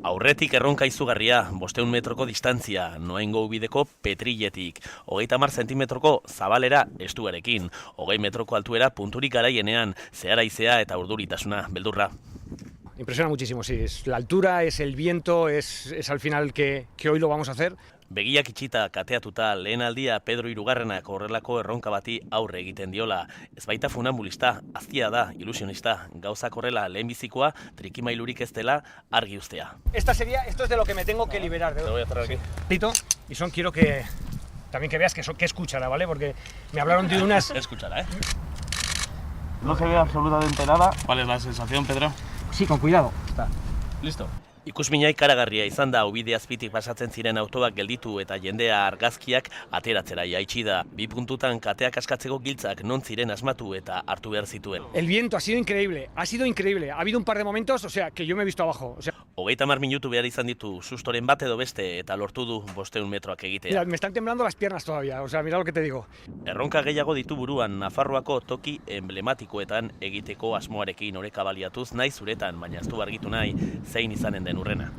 Aurretik erronka izugarria, 500 metroko distantzia, Noaingo ubideko Petrilletik, 30 zentimetroko zabalera estuarekin, 20 metroko altuera punturik garaienean, zeharaizea eta urduritasuna, beldurra. Impresiona muchísimo, sí. Es la altura, es el viento, es al final que hoy lo vamos a hacer. Begiak itxita kateatuta lehen aldia Pedro Hirugarrenak horrelako erronka bati aurre egiten diola. Ez baita funambulista, aztia da, ilusionista, gauzak horrela lehenbizikoa, trikimailurik ez dela argi ustea. Esto es de lo que me tengo que liberar. Te lo voy a cerrar aquí. Tito, y quiero que también que veas que es cuchara, ¿vale? Porque me hablaron de unas... Es cuchara, ¿eh? No se ve absolutamente nada. ¿Cuál es la sensación, Pedro? Sí, con cuidado. Está. Listo. Ikusminai karagarria izan da ubide azpitik pasatzen ziren autoak gelditu eta jendea argazkiak ateratzera jaitsi da. 2 puntutan kateak askatzeko giltzak non ziren asmatu eta hartu behar zituen. El viento ha sido increíble, ha sido increíble. Ha habido un par de momentos, o sea, que yo me he visto abajo. O sea, 30 minutu behar izan ditu sustoren bat edo beste eta lortu du 500 metroak egitea. Mira, me están temblando las piernas todavía, o sea, mira lo que te digo. Erronka gehiago ditu buruan Nafarroako toki emblematikoetan egiteko asmoarekin oreka baliatuz nahi zuretan, baina ez du argitu nahi zein izanen den urrena.